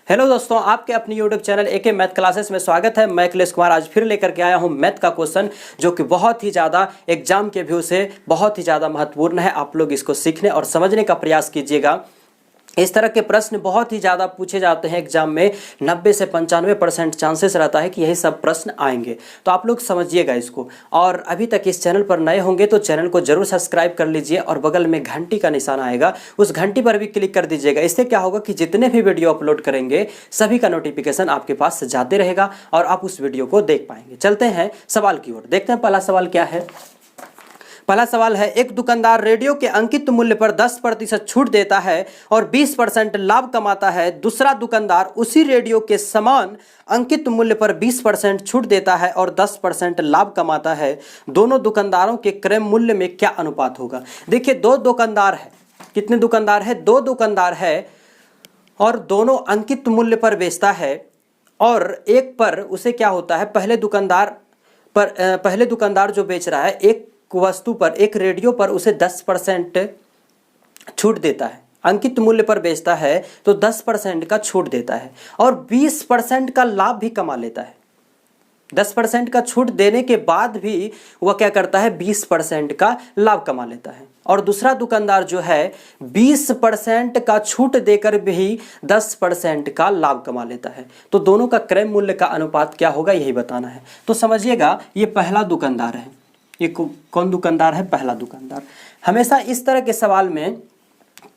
Hello दोस्तों, आपके अपनी YouTube channel AK math classes में स्वागत है। मैं अखिलेश कुमार आज फिर लेकर के आया हूं मैथ का क्वेश्चन, जो कि बहुत ही ज़्यादा एग्जाम के व्यू से बहुत ही ज़्यादा महत्वपूर्ण है। आप लोग इसको सीखने और समझने का प्रयास कीजिएगा। इस तरह के प्रश्न बहुत ही ज़्यादा पूछे जाते हैं एग्जाम में। 90 से 95% चांसेस रहता है कि यही सब प्रश्न आएंगे, तो आप लोग समझिएगा इसको। और अभी तक इस चैनल पर नए होंगे तो चैनल को जरूर सब्सक्राइब कर लीजिए और बगल में घंटी का निशान आएगा, उस घंटी पर भी क्लिक कर दीजिएगा। इससे क्या होगा कि जितने भी वीडियो अपलोड करेंगे सभी का नोटिफिकेशन आपके पास जाते रहेगा और आप उस वीडियो को देख पाएंगे। चलते हैं सवाल की ओर, देखते हैं पहला सवाल क्या है। पहला सवाल है, एक दुकानदार रेडियो के अंकित मूल्य पर 10% छूट देता है और 20% लाभ कमाता है। दूसरा दुकानदार उसी रेडियो के समान अंकित मूल्य पर 20% छूट देता है और 10% लाभ कमाता है। दोनों दुकानदारों के क्रय मूल्य में क्या अनुपात होगा। देखिए, दो दुकानदार है। कितने दुकानदार है? दो दुकानदार है और दोनों अंकित मूल्य पर बेचता है। और एक पर उसे क्या होता है, पहले दुकानदार जो बेच रहा है एक वस्तु पर, एक रेडियो पर उसे 10% छूट देता है। अंकित मूल्य पर बेचता है तो 10% का छूट देता है और 20% का लाभ भी कमा लेता है। 10% का छूट देने के बाद भी वह क्या करता है, 20% का लाभ कमा लेता है। और दूसरा दुकानदार जो है 20% का छूट देकर भी 10% का लाभ कमा लेता है। तो दोनों का क्रय मूल्य का अनुपात क्या होगा, यही बताना है। तो समझिएगा, ये पहला दुकानदार है। ये कौन दुकानदार है? पहला दुकानदार। हमेशा इस तरह के सवाल में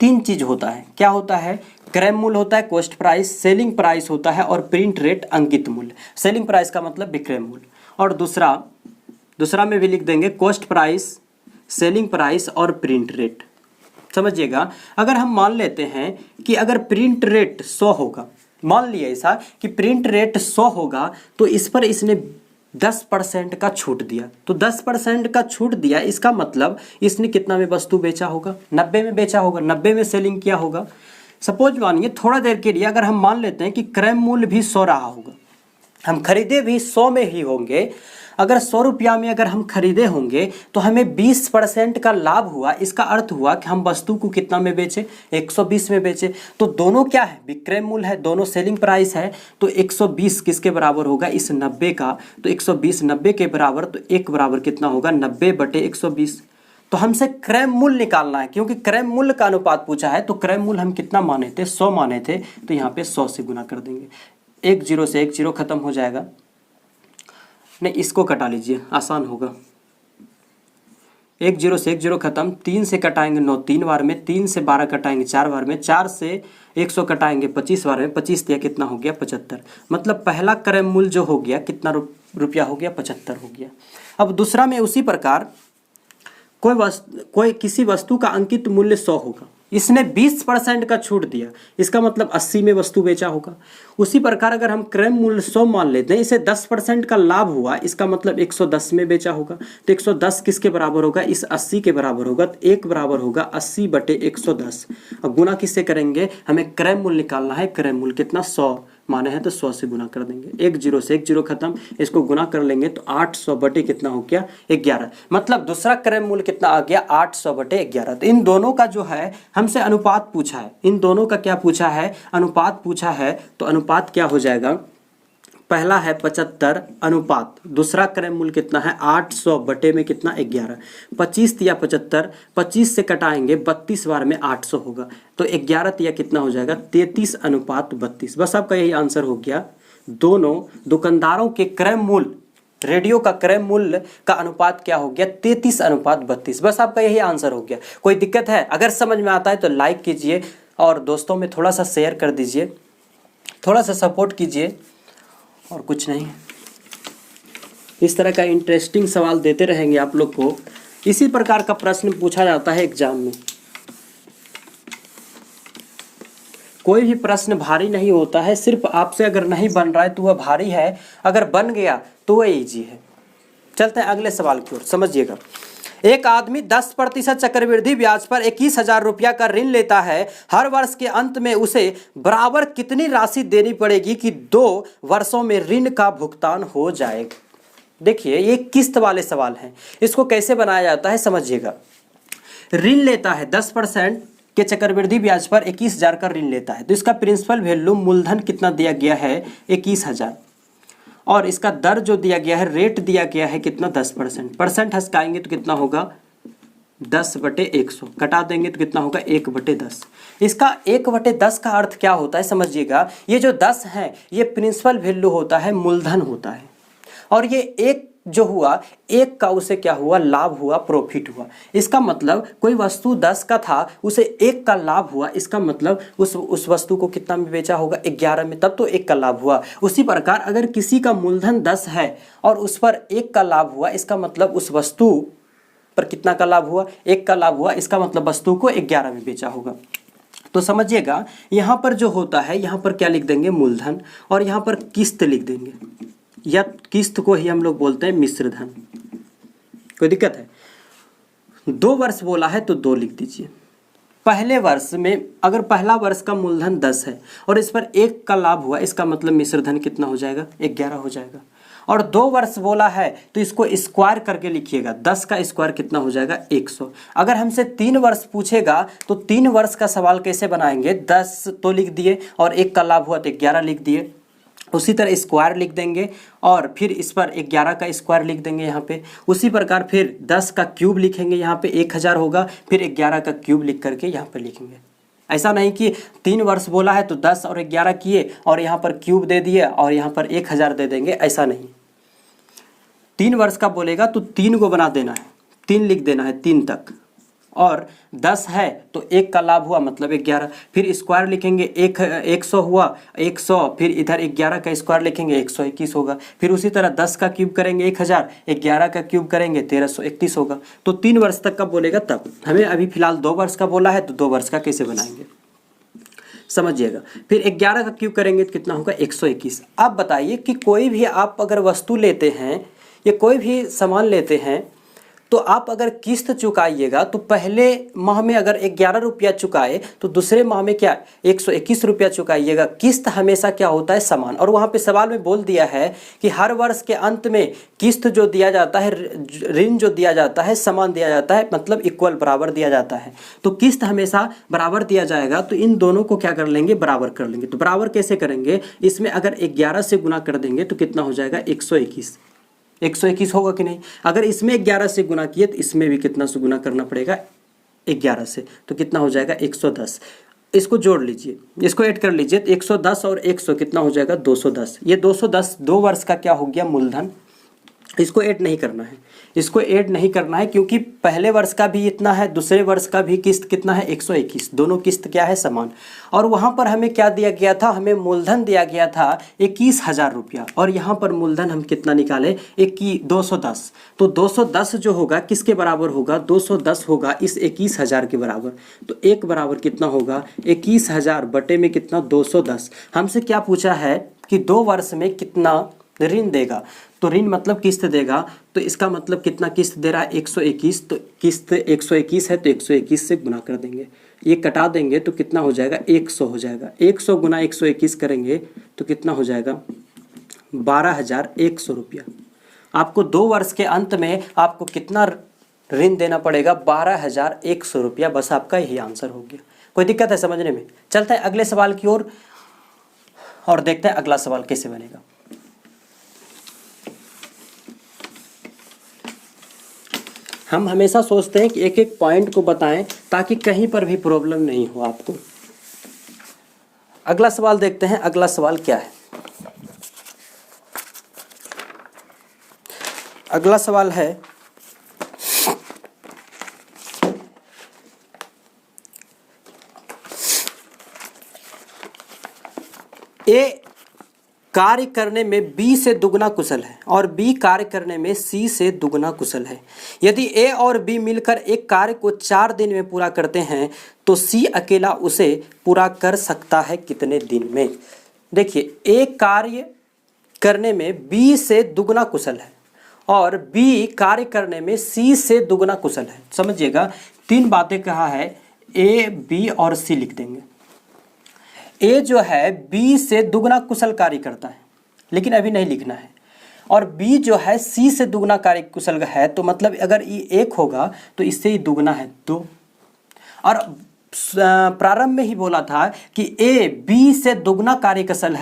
तीन चीज होता है। क्या होता है? क्रय मूल्य होता है, कॉस्ट प्राइस, सेलिंग प्राइस होता है और प्रिंट रेट, अंकित मूल्य। सेलिंग प्राइस का मतलब विक्रय मूल्य। और दूसरा में भी लिख देंगे कॉस्ट प्राइस, सेलिंग प्राइस और प्रिंट रेट। समझिएगा, अगर हम मान लेते हैं कि अगर प्रिंट रेट 100 होगा, मान लिया ऐसा कि प्रिंट रेट 100 होगा, तो इस पर इसने 10% का छूट दिया। तो 10% का छूट दिया, इसका मतलब इसने कितना में वस्तु बेचा होगा? 90 में बेचा होगा, 90 में सेलिंग किया होगा। सपोज मानिए, थोड़ा देर के लिए अगर हम मान लेते हैं कि क्रय मूल्य भी 100 रहा होगा, हम खरीदे भी 100 में ही होंगे। अगर 100 रुपया में अगर हम खरीदे होंगे तो हमें 20% का लाभ हुआ। इसका अर्थ हुआ कि हम वस्तु को कितना में बेचे? 120 में बेचे। तो दोनों क्या है? विक्रय मूल्य है, दोनों सेलिंग प्राइस है। तो 120 किसके बराबर होगा? इस 90 का। तो 120 90 के बराबर, तो एक बराबर कितना होगा? 90/120। तो हमसे क्रय मूल्य निकालना है, क्योंकि क्रय मूल्य का अनुपात पूछा है। तो क्रय मूल्य हम कितना माने थे? 100 माने थे। तो यहाँ पे 100 से गुना कर देंगे। 1 0 से 1 0 खत्म हो जाएगा। नहीं, इसको कटा लीजिए, आसान होगा। 1 0 से 1 0 खत्म। 3 से कटाएंगे 9 3 बार में, 3 से 12 कटाएंगे 4 बार में, 4 से 100 कटाएंगे 25 बार में। 25 दिया कितना हो गया? 75। मतलब पहला क्रय मूल्य जो हो गया कितना रुपया हो गया? 75 हो गया। अब दूसरा में उसी प्रकार कोई किसी वस्तु का अंकित मूल्य 100 होगा, इसने 20% का छूट दिया, इसका मतलब 80 में वस्तु बेचा होगा। उसी प्रकार अगर हम क्रय मूल्य 100 मान लेते हैं, इसे 10% का लाभ हुआ, इसका मतलब 110 में बेचा होगा। तो 110 किसके बराबर होगा? इस 80 के बराबर होगा। तो एक बराबर होगा 80/110। अब गुना किससे करेंगे? हमें क्रय मूल्य निकालना है। क्रय मूल्य कितना? 100 माने हैं तो 100 से गुना कर देंगे। 1 0 से 1 0 खत्म। इसको गुना कर लेंगे तो 800 कितना हो गया? 11। मतलब दूसरा क्रय मूल्य कितना आ गया? 800/11। तो इन दोनों का जो है हमसे अनुपात पूछा है। इन दोनों का क्या पूछा है? अनुपात पूछा है। तो अनुपात क्या हो जाएगा? पहला है 75 अनुपात, दूसरा क्रय मूल्य कितना है? 800 में कितना? 11। 25 दिया 75, 25 से कटाएंगे 32 बार में 800 होगा। तो 11 दिया कितना हो जाएगा? 33/32। बस आपका यही आंसर हो गया। दोनों दुकानदारों के क्रय मूल्य, रेडियो का क्रय मूल्य का अनुपात क्या हो गया? 33/32। बस आपका यही आंसर हो गया। कोई दिक्कत है? अगर समझ में आता है तो लाइक कीजिए और दोस्तों में थोड़ा सा शेयर कर दीजिए, थोड़ा सा सपोर्ट कीजिए, और कुछ नहीं। इस तरह का इंटरेस्टिंग सवाल देते रहेंगे आप लोग को। इसी प्रकार का प्रश्न पूछा जाता है एग्जाम में। कोई भी प्रश्न भारी नहीं होता है, सिर्फ आपसे अगर नहीं बन रहा है तो वह भारी है, अगर बन गया तो वह इजी है। चलते हैं अगले सवाल की ओर, समझिएगा। एक आदमी 10% चक्रवृद्धि ब्याज पर 21,000 रुपया का ऋण लेता है। हर वर्ष के अंत में उसे बराबर कितनी राशि देनी पड़ेगी कि 2 वर्षों में ऋण का भुगतान हो जाएगा। देखिए, ये किस्त वाले सवाल हैं। इसको कैसे बनाया जाता है समझिएगा। ऋण लेता है 10%, के चक्रवृद्धि ब्याज पर 21,000 का ऋण लेता है, तो इसका प्रिंसिपल वैल्यू मूलधन कितना दिया गया है 21,000, और इसका दर जो दिया गया है, रेट दिया गया है कितना 10%। परसेंट हंसकाएंगे तो कितना होगा 10/100, कटा देंगे तो कितना होगा 1/10। इसका 1/10 का अर्थ क्या होता है समझिएगा, ये जो 10 है ये प्रिंसिपल वैल्यू होता है, मूलधन होता है, और ये एक जो हुआ, एक का उसे क्या हुआ, लाभ हुआ, प्रॉफिट हुआ। इसका मतलब कोई वस्तु 10 का था, उसे 1 का लाभ हुआ, इसका मतलब उस वस्तु को कितना में बेचा होगा 11 में, तब तो 1 का लाभ हुआ। उसी प्रकार अगर किसी का मूलधन 10 है और उस पर 1 का लाभ हुआ, इसका मतलब उस वस्तु पर कितना का लाभ हुआ, 1 का लाभ हुआ, इसका मतलब वस्तु को 11 में बेचा होगा। तो समझिएगा यहाँ पर जो होता है, यहाँ पर क्या लिख देंगे मूलधन, और यहाँ पर किस्त लिख देंगे, या किस्त को ही हम लोग बोलते हैं मिश्र धन। कोई दिक्कत है? 2 वर्ष बोला है तो 2 लिख दीजिए। पहले वर्ष में अगर पहला वर्ष का मूलधन 10 है और इस पर 1 का लाभ हुआ, इसका मतलब मिश्र धन कितना हो जाएगा 11 हो जाएगा। और 2 वर्ष बोला है तो इसको स्क्वायर करके लिखिएगा, 10 का स्क्वायर कितना हो जाएगा 100। अगर हमसे 3 वर्ष पूछेगा तो 3 वर्ष का सवाल कैसे बनाएंगे, 10 तो लिख दिए और 1 का लाभ हुआ तो 11 लिख दिए, उसी तरह स्क्वायर लिख देंगे और फिर इस पर 11 का स्क्वायर लिख देंगे यहाँ पे। उसी प्रकार फिर 10 का क्यूब लिखेंगे, यहाँ पे 1000 होगा, फिर 11 का क्यूब लिख करके यहाँ पे लिखेंगे। ऐसा नहीं कि 3 वर्ष बोला है तो 10 और 11 किए और यहाँ पर क्यूब दे दिए और यहाँ पर 1000 दे देंगे, ऐसा नहीं। 3 वर्ष का बोलेगा तो 3 को बना देना है, 3 लिख देना है 3 तक, और 10 है तो 1 का लाभ हुआ मतलब 11, फिर स्क्वायर लिखेंगे 100 हुआ 100, फिर इधर 11 का स्क्वायर लिखेंगे 121 होगा, फिर उसी तरह 10 का क्यूब करेंगे 1000, 11 का क्यूब करेंगे 1331 होगा। तो 3 वर्ष तक का बोलेगा तब। हमें अभी फिलहाल 2 वर्ष का बोला है तो 2 वर्ष का कैसे बनाएंगे समझिएगा। फिर 11 का क्यूब करेंगे तो कितना होगा 121। अब बताइए कि कोई भी आप अगर वस्तु लेते हैं या कोई भी सामान लेते हैं तो आप अगर किस्त चुकाइएगा तो पहले माह में अगर 11 रुपया चुकाए तो दूसरे माह में क्या 121 रुपया चुकाइएगा। किस्त हमेशा क्या होता है समान, और वहाँ पे सवाल में बोल दिया है कि हर वर्ष के अंत में किस्त जो दिया जाता है, ऋण जो दिया जाता है समान दिया जाता है, मतलब इक्वल बराबर दिया जाता है। तो किस्त हमेशा बराबर दिया जाएगा, तो इन दोनों को क्या कर लेंगे बराबर कर लेंगे। तो बराबर कैसे करेंगे, इसमें अगर 11 से गुना कर देंगे तो कितना हो जाएगा 121। 121 होगा कि नहीं। अगर इसमें 11 से गुना किए तो इसमें भी कितना से गुना करना पड़ेगा 11 से, तो कितना हो जाएगा 110। इसको जोड़ लीजिए, इसको ऐड कर लीजिए, तो 110 और 100 कितना हो जाएगा 210। ये 210 2 वर्ष का क्या हो गया मूलधन। इसको ऐड नहीं करना है, इसको ऐड नहीं करना है क्योंकि पहले वर्ष का भी इतना है, दूसरे वर्ष का भी किस्त कितना है 121, दोनों किस्त क्या है समान। और वहाँ पर हमें क्या दिया गया था, हमें मूलधन दिया गया था 21,000 रुपया, और यहाँ पर मूलधन हम कितना निकाले 210। तो 210 जो होगा किसके बराबर होगा, 210 होगा इस 21,000 के बराबर। तो 1 बराबर कितना होगा 21,000 बटे में कितना 210। हमसे क्या पूछा है कि 2 वर्ष में कितना ऋण देगा, तो ऋण मतलब किस्त देगा, तो इसका मतलब कितना किस्त दे रहा है 121। तो किस्त 121 है तो 121 से गुना कर देंगे, ये कटा देंगे तो कितना हो जाएगा 100 हो जाएगा। 100 गुना 121 करेंगे तो कितना हो जाएगा 12,100 रुपया। आपको 2 वर्ष के अंत में आपको कितना ऋण देना पड़ेगा 12,100 रुपया। बस आपका यही आंसर हो गया। कोई दिक्कत है समझने में। चलते हैं अगले सवाल की ओर और देखते हैं अगला सवाल कैसे बनेगा। हम हमेशा सोचते हैं कि एक एक पॉइंट को बताएं ताकि कहीं पर भी प्रॉब्लम नहीं हो आपको। अगला सवाल देखते हैं। अगला सवाल क्या है, अगला सवाल है ए कार्य करने में बी से दुगना कुशल है और बी कार्य करने में सी से दुगना कुशल है। यदि ए और बी मिलकर एक कार्य को 4 दिन में पूरा करते हैं तो सी अकेला उसे पूरा कर सकता है कितने दिन में। देखिए, ए कार्य करने में बी से दुगना कुशल है और बी कार्य करने में सी से दुगना कुशल है। समझिएगा, 3 बातें कहा है, ए बी और सी लिख देंगे। ए जो है बी से दुगना कुशल कार्य करता है, लेकिन अभी नहीं लिखना है। और बी जो है सी से दुगना कार्य कुशल है, तो मतलब अगर ये 1 होगा तो इससे ही दुगना है 2। और प्रारंभ में ही बोला था कि ए बी से दुगना कार्यकुशल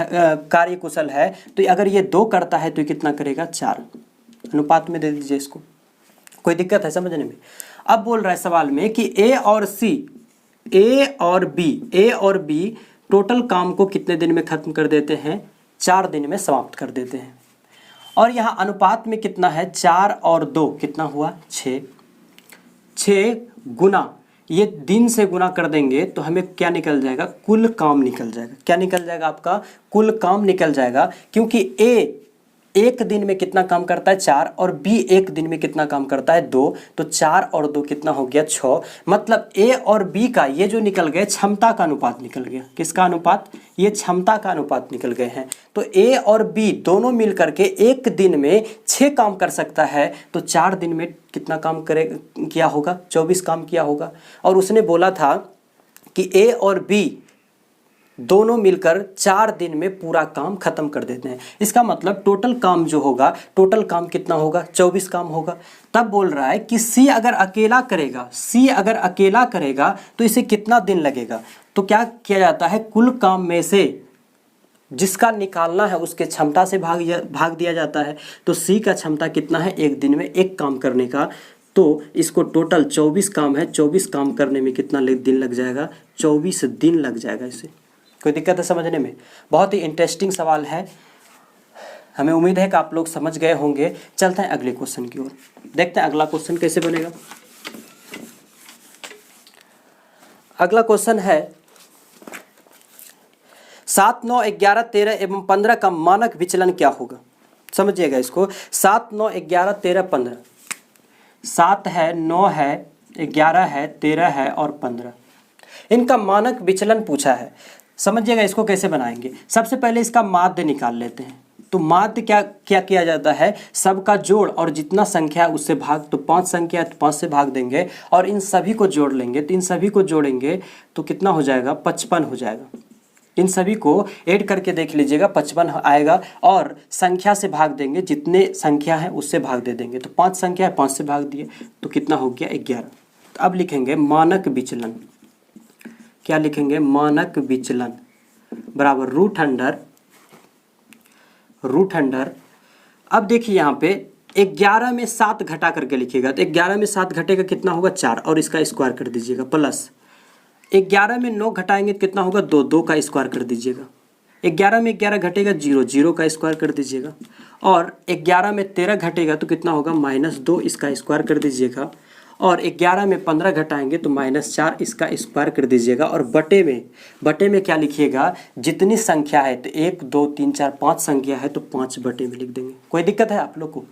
है, तो अगर ये 2 करता है तो ये कितना करेगा 4। अनुपात में दे दीजिए इसको, कोई दिक्कत है समझने में। अब बोल रहा है सवाल में कि ए और बी टोटल काम को कितने दिन में खत्म कर देते हैं, 4 दिन में समाप्त कर देते हैं। और यहाँ अनुपात में कितना है, 4 और 2 कितना हुआ 6। 6 गुना, ये दिन से गुना कर देंगे तो हमें क्या निकल जाएगा, कुल काम निकल जाएगा। क्या निकल जाएगा आपका, कुल काम निकल जाएगा, क्योंकि ए 1 दिन में कितना काम करता है 4 और बी 1 दिन में कितना काम करता है 2, तो 4 और 2 कितना हो गया 6। मतलब ए और बी का ये जो निकल गए क्षमता का अनुपात निकल गया। किसका अनुपात, ये क्षमता का अनुपात निकल गए हैं। तो ए और बी दोनों मिल करके 1 दिन में 6 काम कर सकता है, तो 4 दिन में कितना काम किया होगा, 24 काम किया होगा। और उसने बोला था कि ए और बी दोनों मिलकर 4 दिन में पूरा काम खत्म कर देते हैं। इसका मतलब टोटल काम जो होगा, टोटल काम कितना होगा, 24 काम होगा। तब बोल रहा है कि सी अगर अकेला करेगा तो इसे कितना दिन लगेगा। तो क्या किया जाता है, कुल काम में से जिसका निकालना है उसके क्षमता से भाग दिया जाता है। तो सी का क्षमता कितना है, 1 दिन में 1 काम करने का, तो इसको टोटल 24 काम है, 24 काम करने में कितना दिन लग जाएगा, 24 दिन लग जाएगा इसे। कोई दिक्कत है समझने में। बहुत ही इंटरेस्टिंग सवाल है, हमें उम्मीद है कि आप लोग समझ गए होंगे। चलते हैं अगले क्वेश्चन की ओर, देखते हैं अगला क्वेश्चन कैसे बनेगा। अगला क्वेश्चन है 7, 9, 11, 13 एवं 15 का मानक विचलन क्या होगा। समझिएगा इसको, 7, 9, 11, 13, 15, 7 है, 9 है, 11 है, 13 है और 15, इनका मानक विचलन पूछा है। समझिएगा इसको कैसे बनाएंगे। सबसे पहले इसका माध्य निकाल लेते हैं। तो माध्य क्या किया जाता है, सबका जोड़ और जितना संख्या है उससे भाग, तो 5 संख्या है तो 5 से भाग देंगे और इन सभी को जोड़ लेंगे। तो इन सभी को जोड़ेंगे तो कितना हो जाएगा, 55 हो जाएगा। इन सभी को ऐड करके देख लीजिएगा, 55 आएगा और संख्या से भाग देंगे, जितने संख्या है उससे भाग दे देंगे। तो 5 संख्या है, 5 से भाग दिए तो कितना हो गया 11। तो अब लिखेंगे मानक विचलन। क्या लिखेंगे, मानक विचलन बराबर रूट अंडर। अब देखिए यहाँ पे 11 में 7 घटा करके लिखिएगा, तो 11 में 7 घटेगा कितना होगा 4 और इसका स्क्वायर कर दीजिएगा, प्लस 11 में 9 घटाएंगे तो कितना होगा 2, 2 का स्क्वायर कर दीजिएगा। 11 में 11 घटेगा 0, 0 का स्क्वायर कर दीजिएगा। और 11 में 13 घटेगा तो कितना होगा -2, इसका स्क्वायर कर दीजिएगा। और 11 में 15 घटाएंगे तो -4, इसका स्क्वायर कर दीजिएगा। और बटे में क्या लिखिएगा, जितनी संख्या है तो 1, 2, 3, 4, 5 संख्या है तो 5 बटे में लिख देंगे। कोई दिक्कत है आप लोग को।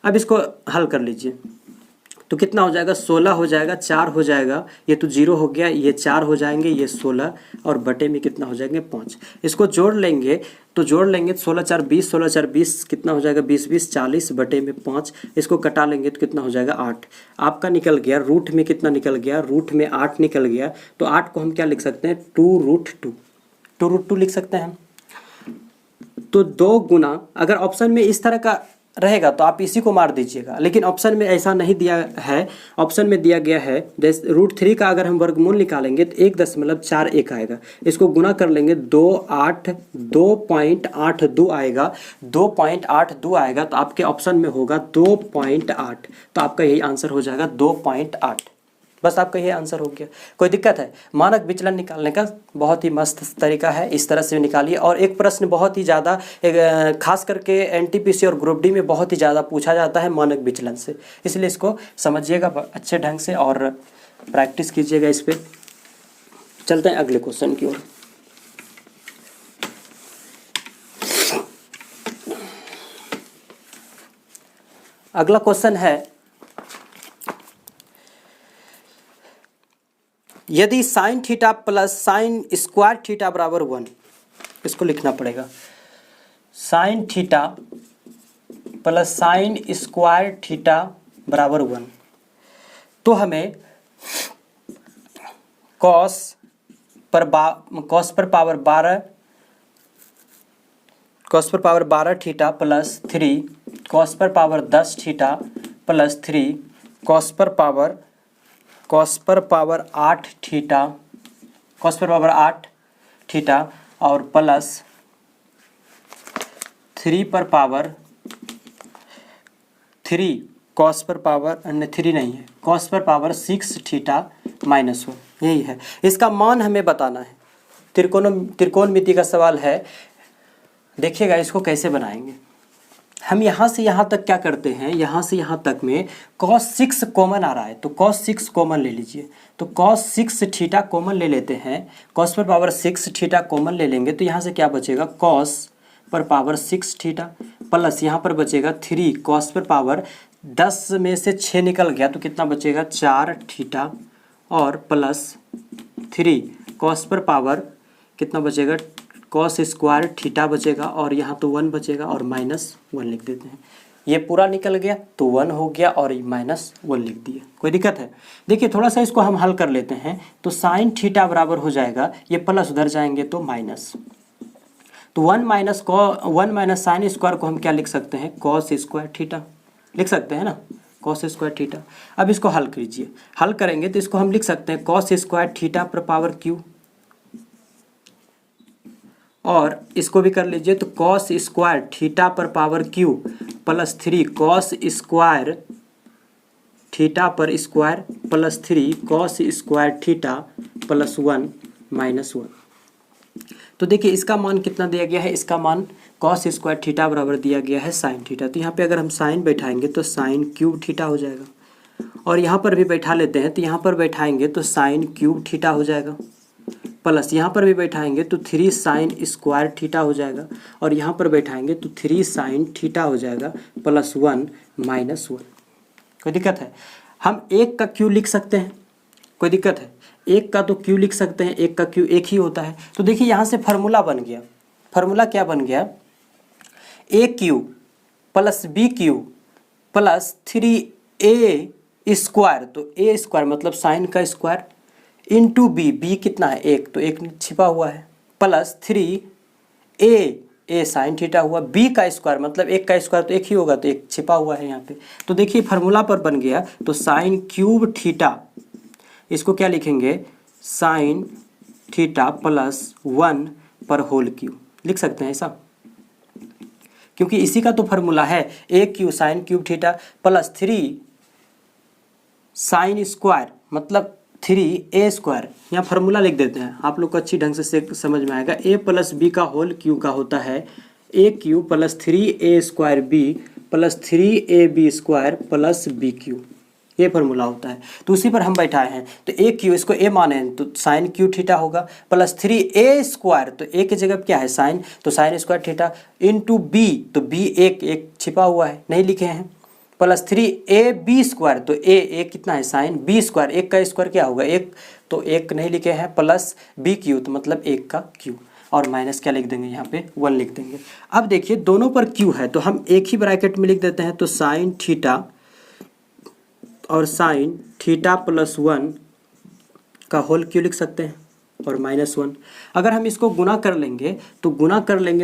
अब इसको हल कर लीजिए तो कितना हो जाएगा, 16 हो जाएगा, 4 हो जाएगा, ये तो 0 हो गया, ये 4 हो जाएंगे, ये 16 और बटे में कितना हो जाएंगे 5। इसको जोड़ लेंगे तो 16 4 20, 16 4 20 कितना हो जाएगा 20 20 40 बटे में 5। इसको कटा लेंगे तो कितना हो जाएगा 8। आपका निकल गया, रूट में कितना निकल गया, रूट में 8 निकल गया। तो 8 को हम क्या लिख सकते हैं, 2√2 लिख सकते हैं। तो 2 गुना, अगर ऑप्शन में इस तरह का रहेगा तो आप इसी को मार दीजिएगा, लेकिन ऑप्शन में ऐसा नहीं दिया है। ऑप्शन में दिया गया है जैसे √3 का अगर हम वर्गमूल निकालेंगे तो 1.41 आएगा। इसको गुना कर लेंगे 2.82 आएगा, 2.82 आएगा। तो आपके ऑप्शन में होगा 2.8, तो आपका यही आंसर हो जाएगा 2.8। बस आपका ये आंसर हो गया। कोई दिक्कत है, मानक विचलन निकालने का बहुत ही मस्त तरीका है, इस तरह से निकालिए। और एक प्रश्न बहुत ही ज़्यादा खास करके एनटीपीसी और ग्रुप डी में बहुत ही ज़्यादा पूछा जाता है मानक विचलन से, इसलिए इसको समझिएगा अच्छे ढंग से और प्रैक्टिस कीजिएगा इस पर। चलते हैं अगले क्वेश्चन की ओर। अगला क्वेश्चन है, यदि sine theta plus sign square theta बराबर 1, इसको लिखना पड़ेगा, sine theta plus sign square theta बराबर 1, तो हमें कॉस पर पावर 12 थीटा प्लस 3 कॉस पर पावर 10 थीटा प्लस 3 कॉस पर पावर 8 थीटा कॉस पर पावर 8 थीटा और प्लस 3 पर पावर 3 कॉस पर पावर 3 नहीं है, कॉस पर पावर 6 थीटा -1, यही है। इसका मान हमें बताना है। त्रिकोणमिति का सवाल है। देखिएगा इसको कैसे बनाएंगे। हम यहाँ से यहाँ तक क्या करते हैं, यहाँ से यहाँ तक में cos 6 कॉमन आ रहा है, तो cos 6 कॉमन ले लीजिए। तो cos 6 थीटा कॉमन ले लेते हैं, cos पर पावर 6 थीटा कॉमन ले लेंगे तो यहाँ से क्या बचेगा, cos पर पावर 6 थीटा प्लस यहाँ पर बचेगा 3 cos पर पावर 10 में से 6 निकल गया तो कितना बचेगा 4 थीटा और प्लस 3 cos पर पावर कितना बचेगा, cos स्क्वायर थीटा बचेगा और यहाँ तो 1 बचेगा और -1 लिख देते हैं। ये पूरा निकल गया तो 1 हो गया और -1 लिख दिए। कोई दिक्कत है? देखिए थोड़ा सा इसको हम हल कर लेते हैं। तो साइन थीटा बराबर हो जाएगा, ये प्लस उधर जाएंगे तो माइनस, तो 1 माइनस साइन स्क्वायर को हम क्या लिख सकते हैं, cos स्क्वायर थीटा लिख सकते हैं ना, cos स्क्वायर थीटा। अब इसको हल कीजिए, हल करेंगे तो इसको हम लिख सकते हैं cos स्क्वायर थीटा पर पावर q, और इसको भी कर लीजिए तो cos स्क्वायर थीटा पर power q plus 3 cos square theta पर square plus 3 cos square theta plus 1 -1। तो देखिए इसका मान कितना दिया गया है, इसका मान cos स्क्वायर थीटा बराबर दिया गया है साइन थीटा। तो यहाँ पे अगर हम साइन बैठाएंगे तो साइन क्यूब थीटा हो जाएगा, और यहाँ पर भी बैठा लेते हैं तो यहाँ पर बैठाएंगे तो साइन क्यूब थीटा हो जाएगा, प्लस यहाँ पर भी बैठाएंगे तो 3 साइन स्क्वायर थीटा हो जाएगा, और यहाँ पर बैठाएंगे तो 3 साइन थीटा हो जाएगा प्लस 1 -1। कोई दिक्कत है? हम एक का क्यू लिख सकते हैं, कोई दिक्कत है? एक का तो क्यू लिख सकते हैं, एक का क्यू एक ही होता है। तो देखिए यहाँ से फार्मूला बन गया, फार्मूला क्या बन गया, a cube plus b cube plus 3a square, तो ए स्क्वायर मतलब साइन का स्क्वायर इंटू बी, बी कितना है 1, तो 1 छिपा हुआ है, प्लस 3a साइन थीटा हुआ, बी का स्क्वायर मतलब 1 का स्क्वायर तो 1 ही होगा, तो 1 छिपा हुआ है यहाँ पे। तो देखिए फार्मूला पर बन गया, तो साइन क्यूब थीटा, इसको क्या लिखेंगे, साइन थीटा प्लस 1 पर होल क्यूब लिख सकते हैं ऐसा, क्योंकि इसी का तो फार्मूला है, a cube sine cube theta plus 3 sine square मतलब 3a स्क्वायर। यहाँ फार्मूला लिख देते हैं, आप लोग को अच्छी ढंग से समझ में आएगा। a प्लस बी का होल क्यू का होता है a cube plus 3a square b plus 3ab square plus b cube, ये फार्मूला होता है। तो उसी पर हम बैठाए हैं, तो ए क्यू इसको a माने तो साइन क्यू थीटा होगा, प्लस 3a स्क्वायर तो a की जगह क्या है साइन, तो sine square theta into B, तो b एक छिपा हुआ है नहीं लिखे हैं, प्लस 3ab स्क्वायर तो a कितना है साइन, b स्क्वायर 1 का स्क्वायर क्या होगा 1, तो 1 नहीं लिखे हैं, प्लस b क्यू तो मतलब 1 का क्यू, और माइनस क्या लिख देंगे यहाँ पे 1 लिख देंगे। अब देखिए दोनों पर q है तो हम एक ही ब्रैकेट में लिख देते हैं, तो साइन थीटा और साइन थीटा प्लस 1 का होल क्यू लिख सकते हैं और -1। अगर हम इसको गुना कर लेंगे तो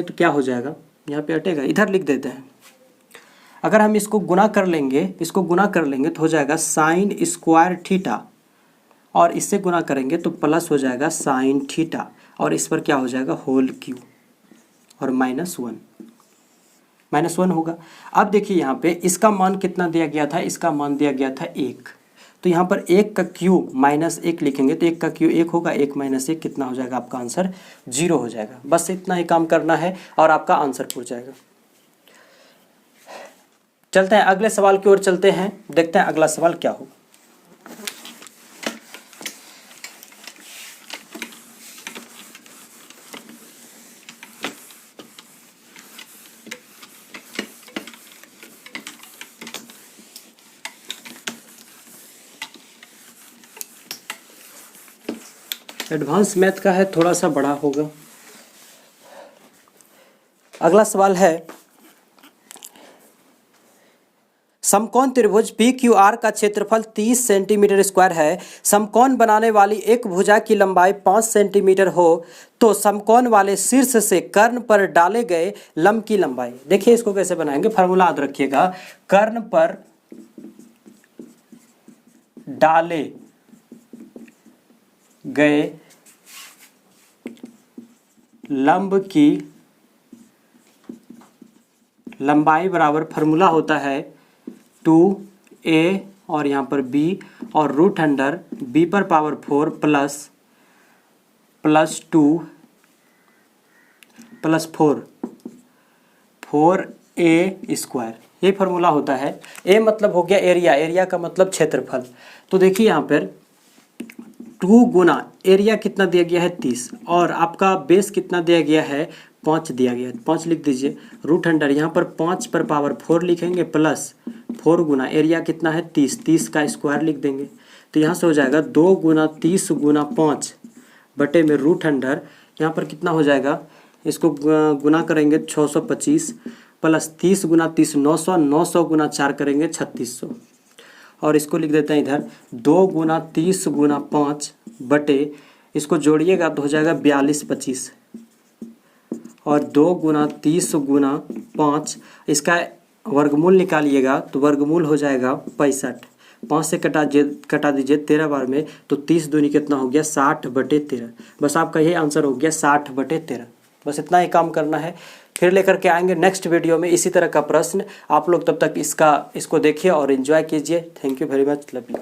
क्या हो जाएगा, यहाँ पे हटेगा, इधर लिख देते हैं। अगर हम इसको गुना कर लेंगे तो हो जाएगा साइन स्क्वायर थीटा, और इससे गुना करेंगे तो प्लस हो जाएगा साइन थीटा, और इस पर क्या हो जाएगा होल क्यू और -1 होगा। अब देखिए यहाँ पे इसका मान कितना दिया गया था, इसका मान दिया गया था 1, तो यहाँ पर 1 का क्यू -1 लिखेंगे तो 1 का क्यू 1 होगा, 1 - 1 कितना हो जाएगा, आपका आंसर 0 हो जाएगा। बस इतना ही काम करना है और आपका आंसर पूछ जाएगा। चलते हैं अगले सवाल की ओर चलते हैं, देखते हैं अगला सवाल क्या होगा। एडवांस मैथ का है, थोड़ा सा बड़ा होगा। अगला सवाल है, समकोण त्रिभुज PQR का क्षेत्रफल 30 सेंटीमीटर स्क्वायर है। समकोण बनाने वाली एक भुजा की लंबाई 5 सेंटीमीटर हो तो समकोण वाले शीर्ष से कर्ण पर डाले गए लंब की लंबाई। देखिए इसको कैसे बनाएंगे, फार्मूला याद रखिएगा, कर्ण पर डाले गए लंब की लंबाई बराबर फार्मूला होता है 2a और यहाँ पर b और रूट अंडर b पर power 4 plus 2 plus 4a square, ये फार्मूला होता है। a मतलब हो गया एरिया, एरिया का मतलब क्षेत्रफल। तो देखिए यहाँ पर 2 गुना एरिया कितना दिया गया है 30 और आपका बेस कितना दिया गया है 5 दिया गया है, 5 लिख दीजिए। रूट अंडर यहाँ पर 5 पर पावर 4 लिखेंगे प्लस 4 गुना एरिया कितना है 30, 30 का स्क्वायर लिख देंगे। तो यहाँ से हो जाएगा 2 गुना 30 गुना 5 बटे में रूट अंडर यहाँ पर कितना हो जाएगा, इसको गुना करेंगे 625 प्लस 30 गुना 30 900, 900 गुना 4 करेंगे 3600 और इसको लिख देते हैं इधर 2 गुना 30 गुना 5 बटे, इसको जोड़िएगा तो हो जाएगा 4225 और 2 गुना 30 गुना 5, इसका वर्गमूल निकालिएगा तो वर्गमूल हो जाएगा 65। 5 से कटा दीजिए 13 बार में तो 30 दूनी कितना हो गया 60/13। बस आपका यही आंसर हो गया 60/13। बस इतना ही काम करना है। फिर लेकर के आएंगे नेक्स्ट वीडियो में इसी तरह का प्रश्न। आप लोग तब तक इसको देखिए और एंजॉय कीजिए। Thank you very much, love you.